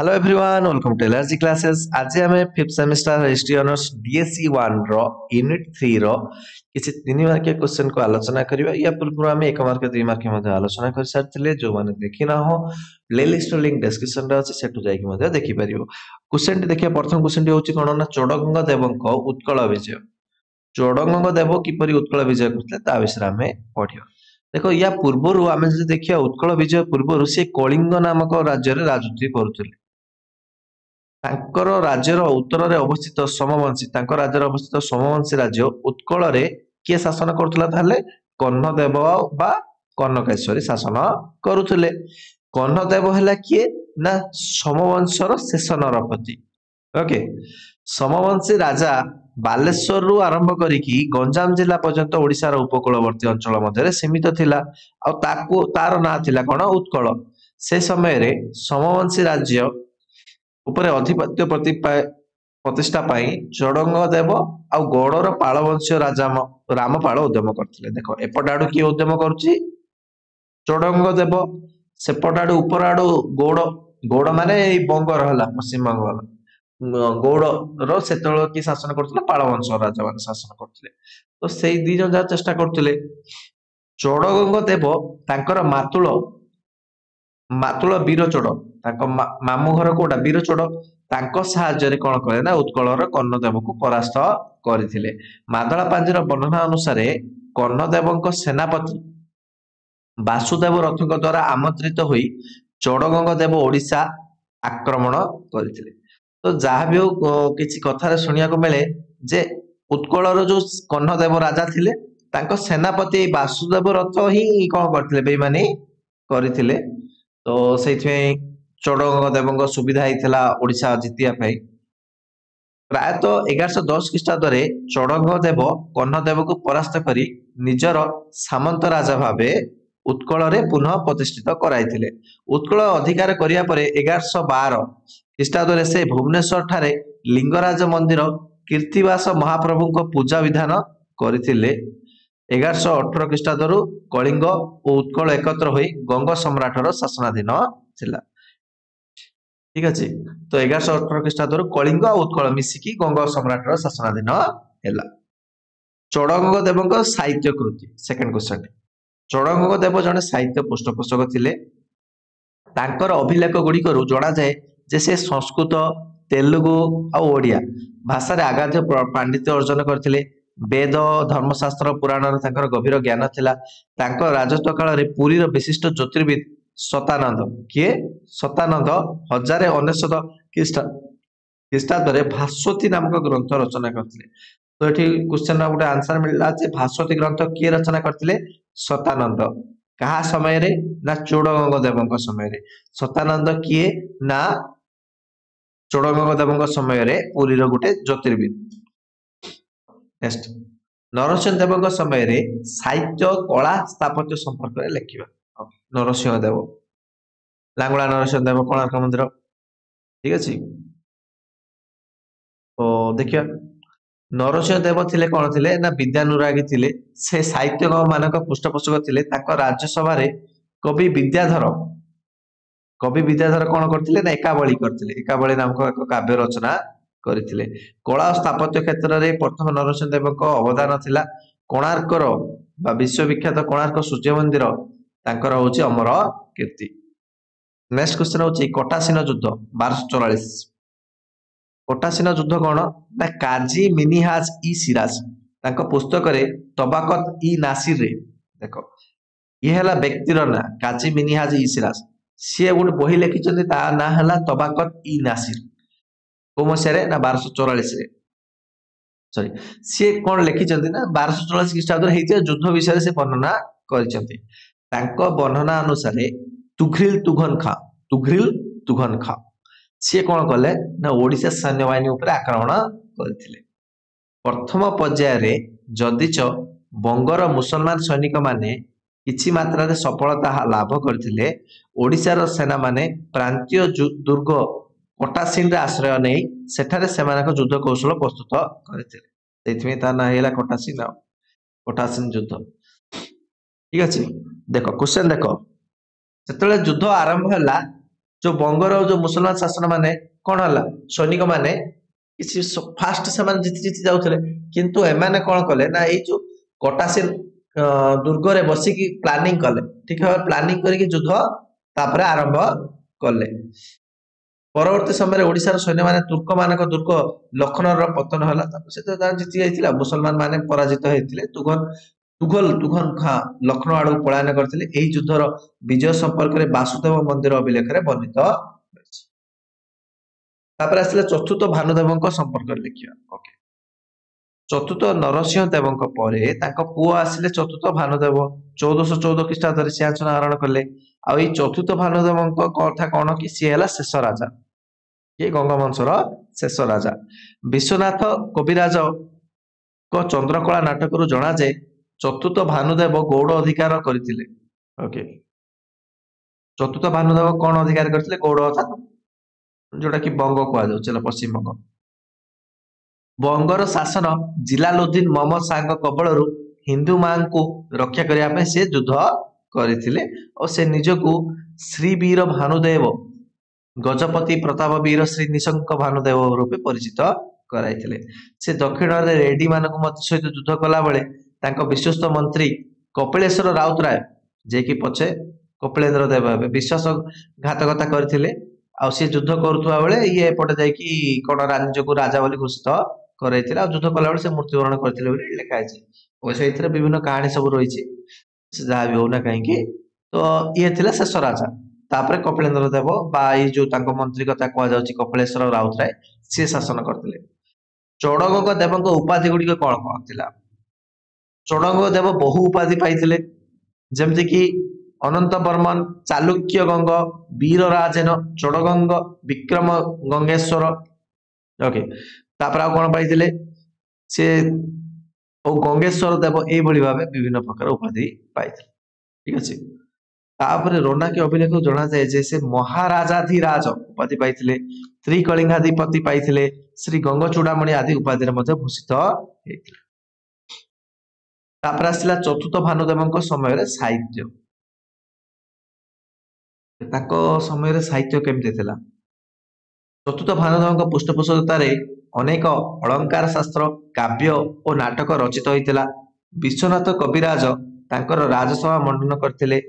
Hello everyone welcome to LRG classes. आज आम fifth semester history honours DSE 1 रो unit 3 रो किसी 3 मार्किया क्वेश्चन को आलोचना करिया। या पूर्व आम 1 मार्क 2 मार्क मध्ये आलोचना कर सारथिले। जो माने देखि ना हो प्लेलिस्ट लिंक डिस्क्रिप्शन रे अछि, सेटु जाई कि मध्ये देखि परियो। क्वेश्चन देखिया, प्रथम क्वेश्चन होछि कोन ना चोडगंग देवंक उत्कल विजय। चोडगंग देव किपरि उत्कल विजय करथले ता विषय आम पढियो। देखो या पूर्वरु आम जे देखिया उत्कल विजय पूर्वरु से कलिंग नामक राज्य रे राजनीति करुथिले। तांकर राज्यर उत्तर अवस्थित सोमवंशी राज्यर अवस्थित सोमवंशी राज्य उत्कल रे किए शासन करुला? ताहले कर्णदेव बा कर्णकेश्वरी शासन करुले। कर्णदेव है किए ना सोमवंशर शेष नरपति। ओके, सोमवंशी राजा बालेश्वर रु आरंभ करिकी गंजाम जिला पर्यंत ओडिशार उपकूलवर्ती अंचल मध्य सीमित थिला। आ ताकू तार ना थिला कोन उत्कल। से समय रे सोमवंशी राज्य उपरे अधिपत्य प्रतिष्ठा पाई चोडंग देव आ गौड़र पालवंशीय राजा रामपाल उद्यम करथिले। देखो एपट आडू किए उद्यम करुची? चोडंग देव। सेपट आडू ऊपर आडू गौड़। गौड़ माने बंगर हला, पश्चिम बंगाल गौड़ सेतल की शासन करथिले? पालवंश राजा माने शासन करथिले। तो सेई दी जन जा चेष्टा करथिले। चोडगंग देव तांकर मातुल बीरचोड़ तांको मामू घर कोटा बीरचोड़ तांको साहाय्य कोन करे ना उत्कलर कर्णदेव को परास्त करथिले। मादळा पांजीर वर्णना अनुसार कर्णदेवଙ୍କ सेनापति वासुदेव रथଙ୍କ द्वारा आमंत्रित होई चोडगंग देव ओडिशा आक्रमण करथिले। तो जहाँ भी किछि कथारे सुनिया को मिले जे उत्कलर जो कर्णदेव राजा थिले तांको सेनापति वासुदेव रथ ही कोन करथिले? बेईमानी करथिले। तो से चोडगंग देव सुविधा होता ओडिशा जितिया प्रायतः 1110 ख्रीष्टाब्द चोडगंग देव कर्णदेव को परास्त करी निजर सामंत राजा भावे उत्कल रे पुनः प्रतिष्ठित कराइथिले। उत्कल अधिकार करिया परे 1112 ख्रीष्टाब्द से भुवनेश्वर ठारे लिंगराज मंदिर कीर्तिवास महाप्रभु को पूजा विधान करथिले। 1118 ख्रीष्टाब्द कलिंग और उत्कल एकत्र होई गंग सम्राटर शासनाधीन थिला। ठीक अछि। तो 1118 ख्रीष्टाब्द कलिंग और उत्कल मिसिकी गंग सम्राटर शासनाधीन हैला। चोडगंग देवଙ୍କ साहित्य कृति। सेकंड क्वेश्चन, चोडगंग देव जने साहित्य पृष्ठपोषक थिले। तांकर अभिलेख गुडी करू जणा जाय जे से संस्कृत, तेलुगु और ओडिया भाषा रे आगाध्य पांडित्य अर्जन करथिले। वेद, धर्मशास्त्र, पुराण तांकर गभीर ज्ञान थिला। तांकर राजत्व काल रे पुरी रो विशिष्ट ज्योतिर्विद सतानंद किए? सतानंद 1099 ख्रीष्टाब्द रे भास्वती नामक ग्रंथ रचना करथिले। तो एठी क्वेश्चन गोटे आंसर मिलला जे भास्वती ग्रंथ किए रचना करथिले? सतानंद। कहा समय रे ना चोडगंग देवଙ୍କ समय रे। सतानंद किए ना चोडगंग देवଙ୍କ समय रे पुरी रो गोटे ज्योतिर्विद। नेक्स्ट, नरसिंह देव समय रे साहित्य, कला, स्थापत्य संपर्क रे लेखिबा। नरसिंह देव, लांगुला नरसिंह देव, कोणार्क मंदिर। ठीक अछि। तो देखिया नरसिंह देव थिले कोन थिले ना विद्यानुरागी थिले। से साहित्य मानक पृष्ठपोषक थिले। ताको राज्यसभा रे कवि विद्याधर कोन करथिले ना एकावली करथिले। एकावली नामक एक काव्य रचना करथिले। कला और स्थापत्य क्षेत्र रे प्रथम नरसिंह देवଙ୍କ अवदान थिला। कोणार्कर बा विश्वविख्यात कोणार्क सूर्य मंदिर तांकर होची अमर कीर्ति। नेक्स्ट क्वेश्चन होची कटासीन युद्ध 1244। कटासीन युद्ध कोन ना काजी मिनिहाज ई सिराज तांको पुस्तक रे तबाकत ई नासिर रे। देखो ये हला व्यक्तिर ना काजी मिनिहाज ई सिराज। से गुड बही लिखिचंदी ता ना हला तबाकत ई नासिर। को मसिया ना 1244 रे। सॉरी, सी कोन लिखिचंदी ना 1244 ख्रीष्टाब्द रे हेतिया युद्ध विषय से वर्णना करिचंती। तांको वर्णना अनुसार तुघ्रिल तुघन खा सी कोन कले ना ओडिशा सैन्य बाहिनी ऊपर आक्रमण करथिले। प्रथम पर्याय रे जदिच बंगर मुसलमान सैनिक माने किछि मात्रा रे सफलता लाभ करथिले, ओडिशार सेना माने प्रांतीय दुर्ग कटासीन रे आश्रय नै सेठारे सेमानक युद्ध कौशल प्रस्तुत करथिले। सेथिमे ता ना हेला कटासीन युद्ध। ठीक अछि। देखो क्वेश्चन देखो, जेतले युद्ध आरंभ हला जो बंगर जो मुसलमान शासन माने कौन हला सैनिक माने किसी फास्ट से जीति जीति जाउथले किंतु एमाने कौन कले ना ये जो कटासिन दुर्ग रे बसिकी प्लानिंग कले ठीक है प्लानिंग करके युद्ध तापर आरंभ कले परवर्ती समय ओडिशार सैन्य माने तुर्क मानक दुर्ग लखनऊ पतन होला से जीति जाइतिला मुसलमान माने पराजित होइतिले तुघल खां लखनऊ आड़ पलायन करथिले एही युद्धर विजय संपर्क रे वासुदेव मंदिर अभिलेख रे वर्णित होइछि तापर आसिले चतुर्थ भानुदेवଙ୍କ संपर्क लिखिया ओके चतुर्थ नरसिंह देवଙ୍କ ପରେ ତାଙ୍କ ପୁଅ ଆସିଲେ ଚତୁର୍ଥ ଭାନୁଦେବ 1414 ଖ୍ରୀଷ୍ଟାବ୍ଦରେ ସିଂହାସନ ଆରୋହଣ କଲେ ଆଉ ଏଇ ଚତୁର୍ଥ ଭାନୁଦେବଙ୍କ କଥା କଣ କି ସିଏ ହେଲା ଶେଷ ରାଜା ये गंगवंशर शेष राजा विश्वनाथ कविराज को चंद्रकला नाटक जना जाए चतुर्थ भानुदेव गौड़ अधिकार करथिले ओके चतुर्थ भानुदेव कौन अधिकार करथिले गौड़ अर्थात जोटा कि बंग कह जाउछला पश्चिम बंग बंगर शासन जिलालुद्दीन मोहम्मद शाह कबलरू हिंदू मां को रक्षा करने से युद्ध करथिले और से निजको श्रीवीर भानुदेव गजपति प्रताप वीर श्री निशंक भानुदेव रूपे परिचित कराइथिले से दक्षिण रे रेड्डी मानक मत सहित युद्ध कला बेले तांको विश्वस्त मंत्री कपिलेश्वर राउतराय जे कि पछे कपिलेंद्र देव विश्वास घातकता करथिले आ से युद्ध करुवा बेले ये एपटे जाई कि कोन राज्य को राजा बोली घोषित करैथिला युद्ध कला बेले से मृत्युवरण करथिले बोली लिखा अछि ओ सेइथरे विभिन्न कहानी सब रहिछि से जा भी होना काहे कि तो ये थिला शेष राजा तापर कपिलेंद्र देव बा जो तांको मंत्री कथा कह जाउची कपिलेश्वर राउतराय से शासन करथिले चोडगंग देवଙ୍କ उपाधि गुडी कोन कोन थिला चोडगंग देव बहु उपाधि पाइथिले जेमति कि अनंत बर्मन चालुक्य गंग वीर राजेन चोडगंग विक्रम गंगेश्वर ओके तापर आ कोन पाइथिले से ओ गंगेश्वर देव एई भली भाबे विभिन्न प्रकार उपाधि पाइथिले ठीक अछि तापर रोना के अभिलेख जना जाए जे से महाराजाधिराज उपाधि पाइथिले त्रिकलिंगाधिपति पाइथिले श्री गंग चूड़ामणि आदि उपाधि रे मध्ये भूषित हेतिले तापर आसिला चतुर्थ भानुदेवଙ୍କ समय रे साहित्य ताको समय रे साहित्य केमते थिला चतुर्थ भानुदेवଙ୍କ पृष्ठपोषकता रे अनेक अलंकार शास्त्र काव्य और नाटक रचित होइतिला विश्वनाथ कविराज तांकर राजसभा मंडन करथिले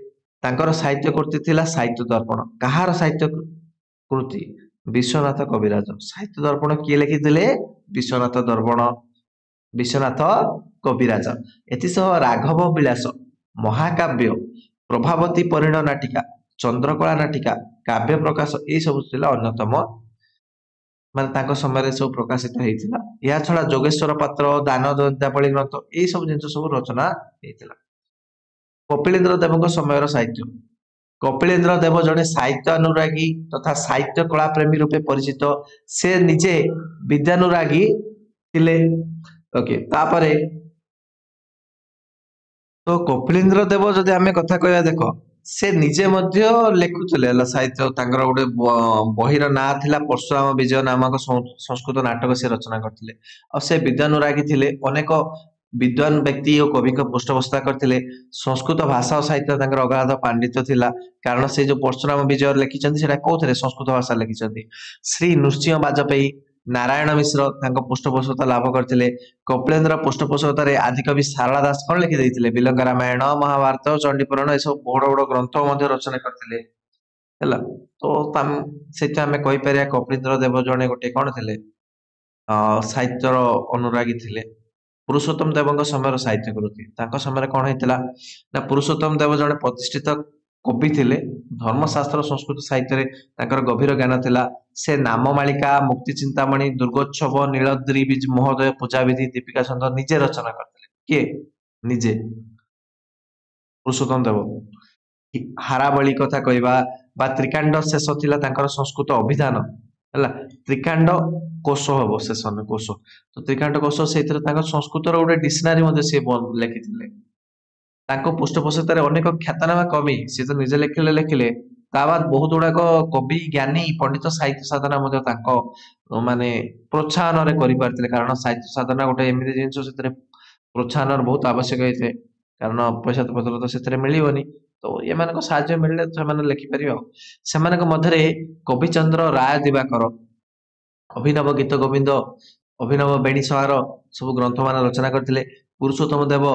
तांकर साहित्य कृति थिला साहित्य दर्पण कहार साहित्य कृति विश्वनाथ कविराज साहित्य दर्पण किए लिखिथिले विश्वनाथ दर्पण विश्वनाथ कविराज एतिसह राघव विलास महाकाव्य प्रभावती परिण नाटिका चंद्रकला नाटिका काव्य प्रकाश ए सब थिला अन्यतम माने तांको समय रे सब प्रकाशित हेतिला या छडा जोगेश्वर पात्र दान दंतावली ग्रंथ ए सब जिंस सब रचना हेतिला कपिलेंद्र देवଙ୍କ समयर साहित्य कपिलेंद्र देव जने साहित्य अनुरागी तथा साहित्य कला प्रेमी रूपे परिचित से निजे विद्यानुरागी थिले ओके तापरे तो कपिलेंद्र देव जदि आमे कथा कहया देखो से निजे मध्य लेखुथिले साहित्य तांकर गोटे बहिर ना थिला परशुराम विजय नामक संस्कृत नाटक से रचना करथिले और से विद्यानुरागी थिले अनेक विद्वान व्यक्ति और कवि को पृष्ठपोषकता करथिले संस्कृत भाषा और साहित्य तांकर अगाध पांडित्य थिला कारण से जो परशुराम विजय लिखिचंती सेटा कोथरे संस्कृत भाषा लिखिचंती श्री नृसिंह बाजपेयी नारायण मिश्र तांको पृष्ठपोषकता लाभ करथिले कपिलेंद्र पृष्ठपोषकता रे आदिकवि सारला दास कोन लिखि दैथिले बिलंगा रामायण महाभारत चंडीपुराण ए सब बड़ बड़ ग्रंथ मध्ये रचना करथिले हैला तो ताम सेटा हमें कहि परिया कपिलेंद्र देव जने गोटे कोन थिले साहित्यर अनुरागी थिले पुरुषोत्तम देवଙ୍କ समयर साहित्य कृति तांको समय कोन हेतिला ना पुरुषोत्तम देव जने प्रतिष्ठित कवि थिले धर्मशास्त्र संस्कृत साहित्य रे तांकर गभीर ज्ञान थिला से नाममालिका मुक्ति चिंतामणि दुर्गोत्सव नीलद्री बीज महोदय पूजा विधि दीपिका छंद निजे रचना करथिले के निजे पुरुषोत्तम देव हाराबली कथा कहबा बा त्रिकांड शेष थिला तांकर संस्कृत अभिधान हला त्रिकांड कोश हबो शेषन कोश तो त्रिकांड कोश सेतिर तांकर संस्कृत रो गोटे डिक्शनरी मध्ये से लिखिथिले तांको पृष्ठपोषकता रे अनेक ख्यातनामा कवि से तो निजे लिखिले ता बाद बहुत गुड़ाक कवि ज्ञानी पंडित साहित्य साधना मध्ये तांको माने प्रोत्साहन रे करि पारथिले कारण साहित्य साधना गोटे एमिति जिंस सेतरे प्रोत्साहन बहुत आवश्यक होइते कारण पैसा पत्र तो सेतरे मिलिबनी तो ଏମାନଙ୍କ ସାହାଯ୍ୟ ମିଳିଲେ ସେମାନେ ଲେଖିପାରିବେ ଆଉ। ସେମାନଙ୍କ ମଧ୍ୟରେ କବିଚନ୍ଦ୍ର ରାୟ ଦିବାକର, ଅଭିନବ ଗୀତ ଗୋବିନ୍ଦ, ଅଭିନବ ବେଣୀ ସହାର ସବୁ ଗ୍ରନ୍ଥ ମାନ ରଚନା କରିଥିଲେ। ପୁରୁଷୋତ୍ତମ ଦେବ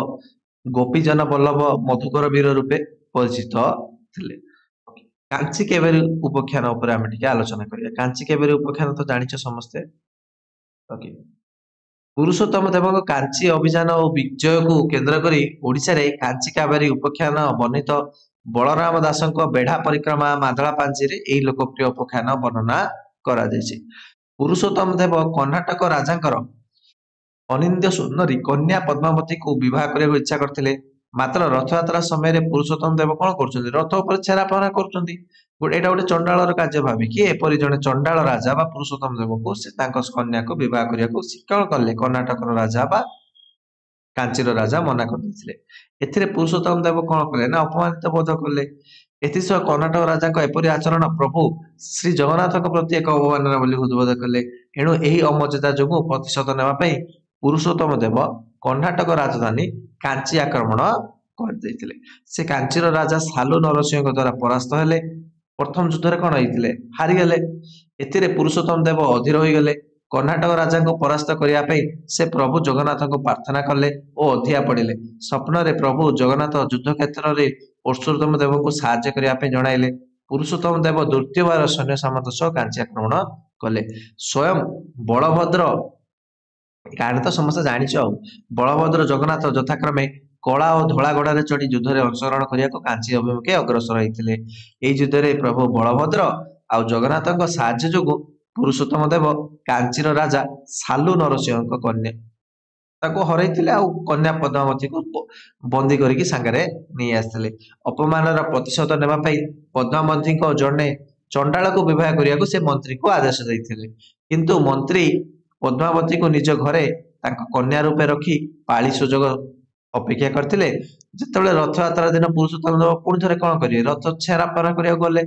ଗୋପୀଜନ ବଲ୍ଲଭ ମଧୁକର ବୀର ରୂପେ ପରିଚିତ ଥିଲେ। କାଞ୍ଚି କେବେରୀ ଉପାଖ୍ୟାନ ଉପରେ ଆମେ ଟିକେ ଆଲୋଚନା କରିବା। କାଞ୍ଚି କେବେରୀ ଉପାଖ୍ୟାନ ତ ଜାଣିଛ ସମସ୍ତେ। ଓକେ। ପୁରୁଷୋତ୍ତମ ଦେବଙ୍କ କାଞ୍ଚି ଅଭିଯାନ ଓ ବିଜୟକୁ କେନ୍ଦ୍ର କରି ଓଡ଼ିଶାରେ କାଞ୍ଚି କାବେରୀ ଉପାଖ୍ୟାନ ବର୍ଣ୍ଣିତ। ବଳରାମ ଦାସଙ୍କ ବେଢା ପରିକ୍ରମା ମାଦଳା ପାଞ୍ଜିରେ ଏହି ଲୋକପ୍ରିୟ ଉପାଖ୍ୟାନ ବର୍ଣ୍ଣନା କରାଯାଇଛି। ପୁରୁଷୋତ୍ତମ ଦେବ କର୍ଣ୍ଣାଟକ ରାଜାଙ୍କର ଅନିନ୍ଦ୍ୟ ସୁନ୍ଦରୀ କନ୍ୟା ପଦ୍ମାବତୀକୁ ବିବାହ କରିବାକୁ ଇଚ୍ଛା କରିଥିଲେ। ମାତ୍ର ରଥଯାତ୍ରା ସମୟରେ ପୁରୁଷୋତ୍ତମ ଦେବ କଣ କରୁଛନ୍ତି? ରଥ ଉପରେ ଛେରା ପହଁରା କରୁଛନ୍ତି। ଏଇଟା ଗୋଟେ ଚଣ୍ଡାଳର କାର୍ଯ୍ୟ ଭାବିକି ଏପରି ଜଣେ ଚଣ୍ଡାଳ ରାଜା ବା ପୁରୁଷୋତ୍ତମ ଦେବକୁ ସେ ତାଙ୍କ କନ୍ୟାକୁ ବିବାହ କରିବାକୁ ସେ କଣ କଲେ? କର୍ଣ୍ଣାଟକର ରାଜା ବା କାଞ୍ଚିର ରାଜା ମନା କରିଦେଇଥିଲେ। ଏଥିରେ ପୁରୁଷୋତ୍ତମ ଦେବ କଣ କଲେ ନା ଅପମାନିତ ବୋଧ କଲେ। ଏଥିସହ କର୍ଣ୍ଣାଟକ ରାଜାଙ୍କ ଏପରି ଆଚରଣ ପ୍ରଭୁ ଶ୍ରୀ ଜଗନ୍ନାଥଙ୍କ ପ୍ରତି ଏକ ଅବମାନନା ବୋଲି ଉଦ୍ବୋଧ କଲେ। ଏଣୁ ଏହି ଅମର୍ଯ୍ୟାଦା ଯୋଗୁଁ ପ୍ରତିଶୋଧ ନେବା ପାଇଁ ପୁରୁଷୋତ୍ତମ ଦେବ କର୍ଣ୍ଣାଟକ ରାଜଧାନୀ କାଞ୍ଚି ଆକ୍ରମଣ କରିଦେଇଥିଲେ। ସେ କାଞ୍ଚିର ରାଜା ସାଲୁ ନରସିଂହଙ୍କ ଦ୍ୱାରା ପରାସ୍ତ ହେଲେ। ପ୍ରଥମ ଯୁଦ୍ଧରେ କଣ ହେଇଥିଲେ? ହାରିଗଲେ। ଏଥିରେ ପୁରୁଷୋତ୍ତମ ଦେବ ଅଧୀର ହୋଇଗଲେ। କର୍ଣ୍ଣାଟକ ରାଜାଙ୍କୁ ପରାସ୍ତ କରିବା ପାଇଁ ସେ ପ୍ରଭୁ ଜଗନ୍ନାଥଙ୍କୁ ପ୍ରାର୍ଥନା କଲେ ଓ ଅଧିଆ ପଡ଼ିଲେ। ସ୍ୱପ୍ନରେ ପ୍ରଭୁ ଜଗନ୍ନାଥ ଯୁଦ୍ଧ କ୍ଷେତ୍ରରେ ପୁରୁଷୋତ୍ତମ ଦେବଙ୍କୁ ସାହାଯ୍ୟ କରିବା ପାଇଁ ଜଣାଇଲେ। ପୁରୁଷୋତ୍ତମ ଦେବ ଦ୍ୱିତୀୟବାର ସୈନ୍ୟ ସାମନ୍ତ ସହ କାଞ୍ଚି ଆକ୍ରମଣ କଲେ। ସ୍ୱୟଂ ବଳଭଦ୍ର, କାହାଣୀ ତ ସମସ୍ତେ ଜାଣିଛ ଆଉ। ବଳଭଦ୍ର ଜଗନ୍ନାଥ ଯଥାକ୍ରମେ କଳା ଓ ଧଳା ଘୋଡାରେ ଚଢି ଯୁଦ୍ଧରେ ଅଂଶଗ୍ରହଣ କରିବାକୁ କାଞ୍ଚି ଅଭିମୁଖେ ଅଗ୍ରସର ହେଇଥିଲେ। ଏହି ଯୁଦ୍ଧରେ ପ୍ରଭୁ ବଳଭଦ୍ର ଆଉ ଜଗନ୍ନାଥଙ୍କ ସାହାଯ୍ୟ ଯୋଗୁଁ ପୁରୁଷୋତ୍ତମ ଦେବ କାଞ୍ଚିର ରାଜା ସାଲୁ ନରସିଂହଙ୍କ କନ୍ୟା ତାକୁ ହରାଇଥିଲେ ଆଉ କନ୍ୟା ପଦ୍ମାବତୀକୁ ବନ୍ଦୀ କରିକି ସାଙ୍ଗରେ ନେଇ ଆସିଥିଲେ। ଅପମାନର ପ୍ରତିଶୋଧ ନେବା ପାଇଁ ପଦ୍ମାବତୀଙ୍କ ଜଣେ ଚଣ୍ଡାଳକୁ ବିବାହ କରିବାକୁ ସେ ମନ୍ତ୍ରୀଙ୍କୁ ଆଦେଶ ଦେଇଥିଲେ। କିନ୍ତୁ ମନ୍ତ୍ରୀ ପଦ୍ମାବତୀକୁ ନିଜ ଘରେ ତାଙ୍କ କନ୍ୟା ରୂପେ ରଖି ପାଳି ସୁଯୋଗ ଅପେକ୍ଷା କରିଥିଲେ। ଯେତେବେଳେ ରଥଯାତ୍ରା ଦିନ ପୁରୁଷୋତ୍ତମ ଦେବ ପୁଣି ଥରେ କଣ କରିବେ? ରଥ ଛେରା ପହଁରା କରିବାକୁ ଗଲେ।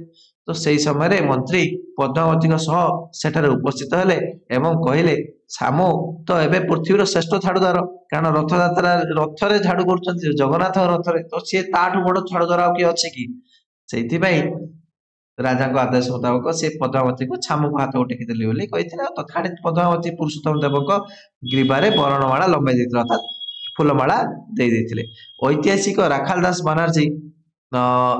ତ ସେଇ ସମୟରେ ମନ୍ତ୍ରୀ ପଦ୍ମାବତୀଙ୍କ ସହ ସେଠାରେ ଉପସ୍ଥିତ ହେଲେ ଏବଂ କହିଲେ, ସାମୁ ତ ଏବେ ପୃଥିବୀର ଶ୍ରେଷ୍ଠ ଝାଡୁଦାର। କାରଣ ରଥଯାତ୍ରା ରଥରେ ଝାଡୁ କରୁଛନ୍ତି ଜଗନ୍ନାଥ ରଥରେ, ତ ସିଏ ତାଠୁ ବଡ ଝାଡୁଦାର ଆଉ କିଏ ଅଛି କି? ସେଇଥିପାଇଁ ରାଜାଙ୍କ ଆଦେଶ ମୁତାବକ ସେ ପଦ୍ମାବତୀକୁ ଛାମୁକୁ ହାତ ଟେକିଦେଲେ ବୋଲି କହିଥିଲେ। ଆଉ ତଥାପି ପଦ୍ମାବତୀ ପୁରୁଷୋତ୍ତମ ଦେବଙ୍କ ଗ୍ରୀବାରେ ବରଣମାଳା ଲମ୍ବାଇ ଦେଇଥିଲେ, ଅର୍ଥାତ୍ ଫୁଲମାଳା ଦେଇ ଦେଇଥିଲେ। ଐତିହାସିକ ରାଖାଲ ଦାସ ବାନାର୍ଜୀ,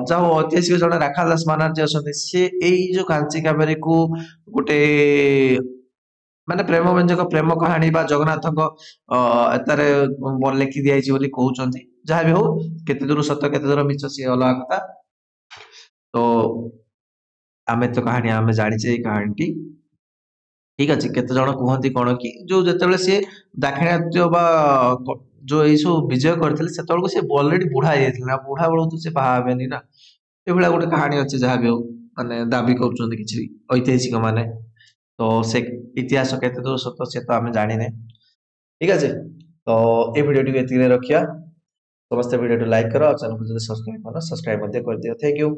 ଯାହା ହଉ ଐତିହାସିକ ଜଣେ ରାଖାଲ ଦାସ ବାନାର୍ଜୀ ଅଛନ୍ତି, ସେ ଏଇ ଯୋଉ କାଞ୍ଚି କାବେରୀକୁ ଗୋଟେ ମାନେ ପ୍ରେମ ବ୍ୟଞ୍ଜକ ପ୍ରେମ କାହାଣୀ ବା ଜଗନ୍ନାଥଙ୍କ ଏତାରେ ଲେଖି ଦିଆଯାଇଛି ବୋଲି କହୁଛନ୍ତି। ଯାହା ବି ହଉ, କେତେ ଦୂର ସତ କେତେ ଦୂର ମିଛ ସିଏ ଅଲଗା କଥା। ତ ଆମେ ତ କାହାଣୀ ଆମେ ଜାଣିଛେ ଏଇ କାହାଣୀଟି, ଠିକ ଅଛି। କେତେ ଜଣ କୁହନ୍ତି କଣ କି ଯୋଉ ଯେତେବେଳେ ସିଏ ଦାକ୍ଷିଣାତ୍ୟ ବା ଯୋଉ ଏଇ ସବୁ ବିଜୟ କରିଥିଲେ ସେତେବେଳକୁ ସେ ଅଲରେଡି ବୁଢା ହେଇଯାଇଥିଲେ ନା, ବୁଢା ବେଳକୁ ସେ ବାହା ହେବେନି ନା, ଏଭଳିଆ ଗୋଟେ କାହାଣୀ ଅଛି। ଯାହା ବି ହଉ ମାନେ ଦାବି କରୁଛନ୍ତି କିଛି ଐତିହାସିକ ମାନେ। ତ ସେ ଇତିହାସ କେତେ ଦୂର ସତ ସେ ତ ଆମେ ଜାଣିନେ। ଠିକ ଅଛି, ତ এই ଭିଡିଓଟିକୁ ଏତିକିରେ ରଖିବା। ସମସ୍ତେ ଭିଡିଓଟି ଲାଇକ୍ କର ଆଉ ଚ୍ୟାନେଲକୁ ଯଦି ସବସ୍କ୍ରାଇବ କର ସବସ୍କ୍ରାଇବ ମଧ୍ୟ କରିଦିଅ। Thank you.